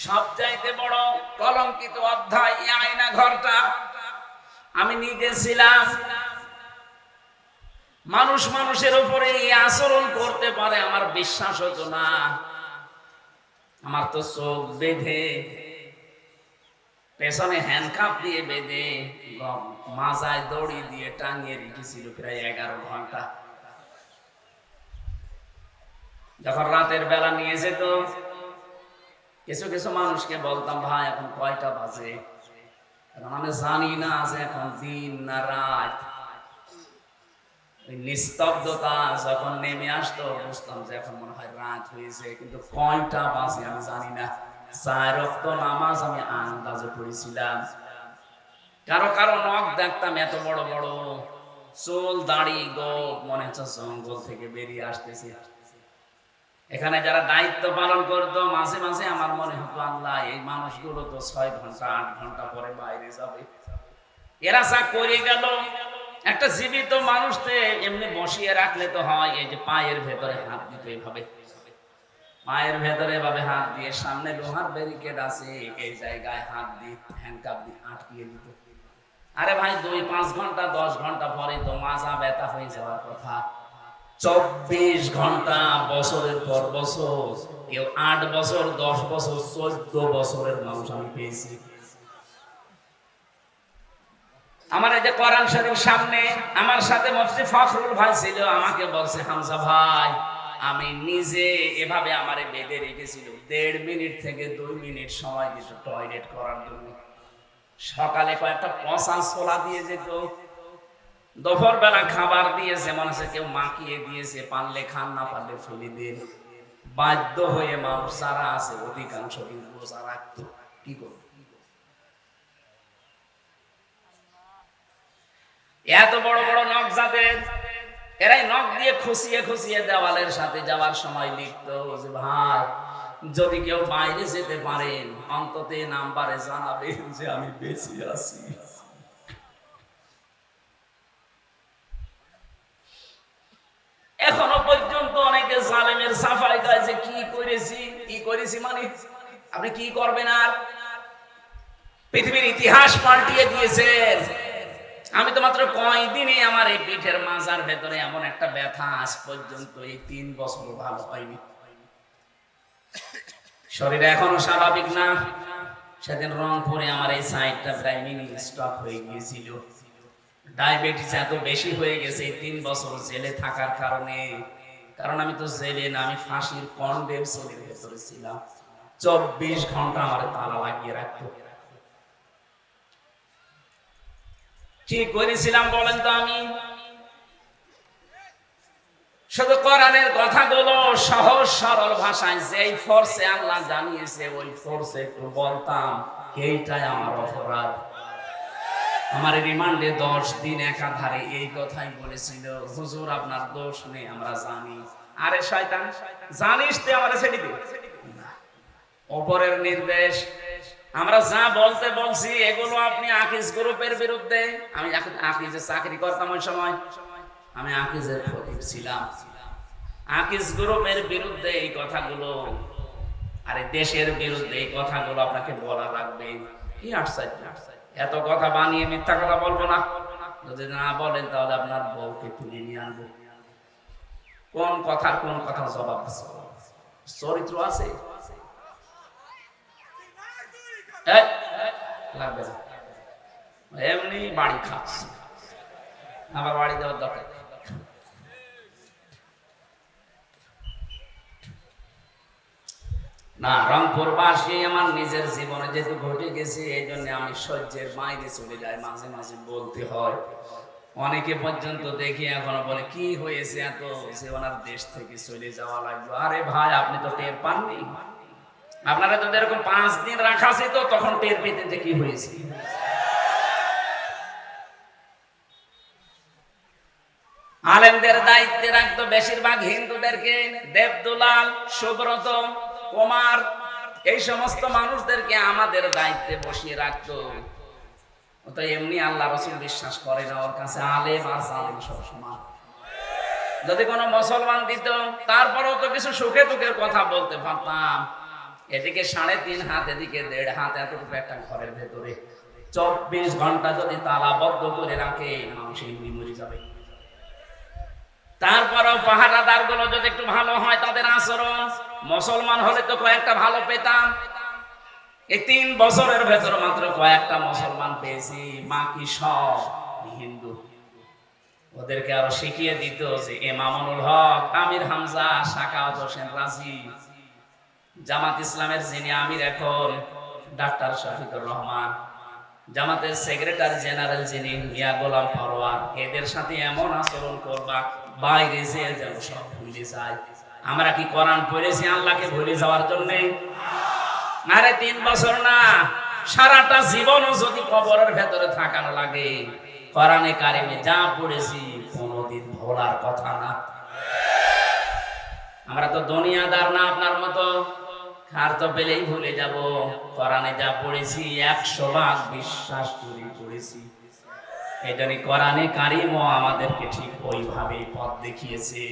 সবচাইতে বড় কলঙ্কিত অধ্যায় এই আয়না ঘরটা। আমি নিজে ছিলাম। মানুষ মানুষের উপরে এই আচরণ করতে পারে আমার বিশ্বাস হতো না। আমার তো চোখ বেঁধে, পেছনে হ্যান্ডকাপ দিয়ে বেঁধে, মাজায় দড়ি দিয়ে টাঙিয়ে রেখেছিল প্রায় 11 ঘন্টা। যখন রাতের বেলা নিয়ে যেত, কিছু কিছু মানুষকে বলতাম, ভাই এখন কয়টা বাজে? এখন আমি জানি না যে এখন দিন না রাত। নিস্তব্ধতা যখন নেমে আসতো বুঝতাম যে এখন মনে হয় রাত হয়েছে, কিন্তু কয়টা বাজে আমি জানি না। 4 ওয়াক্ত নামাজ আমি আন্দাজে পড়েছিলাম। কারো কারো নখ দেখতাম এত বড় বড়, চুল দাড়ি গোপ, মনে হচ্ছে জঙ্গল থেকে বেরিয়ে আসতেছে। এখানে যারা দায়িত্ব পালন করতো, মাঝে মাঝে আমার মনে হতো, আল্লাহ এই মানুষগুলো তো 6 ঘন্টা 8 ঘন্টা পরে বাইরে যাবে, এরা যা করে গেল। একটা জীবিত মানুষকে এমনি বসিয়ে রাখলে তো হয়, এই যে পায়ের ভেতরে হাত দিতে, এইভাবে পায়ের ভেতরে এভাবে হাত দিয়ে, সামনে লোহার ব্যারিকেড আছে, এই জায়গায় হাত দিয়ে হ্যান্ডকাপ দিয়ে আটকিয়ে দিত। আরে ভাই 2-5 ঘন্টা 10 ঘন্টা পরে তো মাজা ব্যথা হয়ে যাওয়ার কথা। 24 ঘন্টা, বছরের পর বছর, কেউ 8 বছর 10 বছর 14 বছরের মানুষ আমি পেয়েছি। আমার এই যে কোরআন শরীফ সামনে, আমার সাথে মুফতি ফখরুল ভাই ছিল, আমাকে বলছে, হামজা ভাই আমি নিজে এভাবে আমারে বেঁধে রেখেছিল, 1.5 মিনিট থেকে 2 মিনিট সময় দিত টয়লেট করার জন্য। সকালে কয়েকটা পচা ছোলা দিয়ে যেত, দুপুর বেলা খাবার দিয়েছে, মনে হচ্ছে কেউ মাখিয়ে দিয়েছে, পারলে খান না পারলে ফেলে দিন। বাধ্য হয়ে মানুষ যারা আছে অধিকাংশ কিন্তু রোজা রাখতো। কি করব? এত বড় বড় নখ যাদের, এরাই নখ দিয়ে খুশিয়ে খুশিয়ে দেওয়ালের সাথে যাওয়ার সময় লিখতো যে, ভাই যদি কেউ বাইরে যেতে পারেন অন্তত নাম্বারে জানাবেন যে আমি বেঁচে আছি। এখনো পর্যন্ত অনেকে জালেমের সাফাই গায় যে কি করেছি মানে আপনি কি করবেন? আর পৃথিবীর ইতিহাস পাল্টিয়ে দিয়েছেন। আমি তো মাত্র কয়দিনে আমার এই পিঠের মাজার ভেতরে এমন একটা ব্যথা, আজ পর্যন্ত এই 3 বছর ভালো হয়নি। শরীর এখনো স্বাভাবিক না। সেদিন রংপুরে আমার এই সাইডটা প্রায় মিনি স্টক হয়ে গিয়েছিল। ডায়াবেটিস এত বেশি হয়ে গেছে এই 3 বছর জেলে থাকার কারণে। কারণ আমি তো জেলে না, আমি ফাঁসির কন্ডেম সেলের ভেতরে ছিলাম। 24 ঘন্টা আমার তালা লাগিয়ে রাখতো। কি করেছিলাম বলেন তো? আমি শুধু কোরআনের কথাগুলো সহজ সরল ভাষায় যেই ফোর্সে আল্লাহ জানিয়েছে ওই ফোর্সে একটু বলতাম, এইটাই আমার অপরাধ। আমার রিমান্ডে 10 দিন একাধারে এই কথাই বলেছিল, হুজুর আপনার দোষ নেই আমরা জানি। আরে শয়তান, জানিস তুই আমারে ছেড়ে দে। উপরের নির্দেশ, আমরা যা বলতে বলছি এগুলো আপনি আকিজ গ্রুপের বিরুদ্ধে। আমি আকিজে চাকরি করতাম ওই সময়, আমি আকিজের খতিব ছিলাম। আকিজ গ্রুপের বিরুদ্ধে এই কথাগুলো, আরে দেশের বিরুদ্ধে এই কথাগুলো আপনাকে বলা লাগবে। কি আশ্চর্য! এত কথা বানিয়ে মিথ্যা কথা বলবো না। যদি না বলেন তাহলে আপনার বউকে তুলে নিয়ে আনবো। কোন কথা জবাব আছে? চরিত্র আছে? লাগবে না, এমনি বাড়ি খাস, আবার বাড়ি দেওয়ার দরকার না। রংপুরবাসী আমার নিজের জীবনে যেহেতু ঘটে গেছে, এই জন্য আমি সহ্যের বাইরে চলে যাই, মাঝে মাঝে বলতে হয়। অনেকে পর্যন্ত দেখি এখনো বলে, কি হয়েছে এত যে ওনার দেশ থেকে চলে যাওয়া লাগলো। আরে ভাই আপনি তো টের পাননি? আপনারা যদি এরকম 5 দিন রাখা যেত তখন টের পেতেন যে কি হয়েছে। আলেমদের দায়িত্বে রাখতো বেশিরভাগ হিন্দুদেরকে, দেবদুলাল, সুব্রত, কুমার, এই সমস্ত মানুষদেরকে আমাদের দায়িত্বে বসিয়ে রাখতো। তো এমনি আল্লাহ রাসূল বিশ্বাস করে না, ওর কাছে আলেম আর জালেম সব সমান। যদি কোনো মুসলমান দিত তারপরেও তো কিছু সুখে দুঃখের কথা বলতে পারতাম। এদিকে 3.5 হাত, এদিকে 1.5 হাত, এতটুকু একটা ঘরের ভেতরে 24 ঘন্টা যদি তালাবদ্ধ করে রাখে, মানুষ এমনি মরে যাবে। তারপরও পাহারাদার গুলো যদি একটু ভালো হয় তাদের আচরণ, মুসলমান হলে তো কয়েকটা ভালো পেতাম। এই 3 বছরের ভেতর মাত্র কয়েকটা মুসলমান পেয়েছি, বাকি সব হিন্দু। ওদেরকে আরো শিখিয়ে দিত যে এমামুল হক, আমির হামজা, সাখাওয়াত হোসেন রাজি, জামাত ইসলামের যিনি আমির এখন ডাক্তার শফিকুর রহমান, জামাতের সেক্রেটারি জেনারেল যিনি মিয়া গোলাম পরোয়ার, এদের সাথে এমন আচরণ করবা বাইরে যে যেন সব ভুলে যায়। আমরা কি কোরআন পড়েছি আল্লাহকে ভুলে যাওয়ার জন্য? আরে 3 বছর না, সারাটা জীবনও যদি কবরের ভেতরে থাকানো লাগে, কোরআনে কারিমে যা পড়েছি কোনোদিন ভোলার কথা না। আমরা তো দুনিয়াদার না আপনার মতো, আর তো পেলেই ভুলে যাব। কোরআনে যা পড়েছি 100 ভাগ বিশ্বাস করে পড়েছি। এই জন্য কোরআনে কারিমও আমাদেরকে ঠিক ওইভাবে পথ দেখিয়েছে।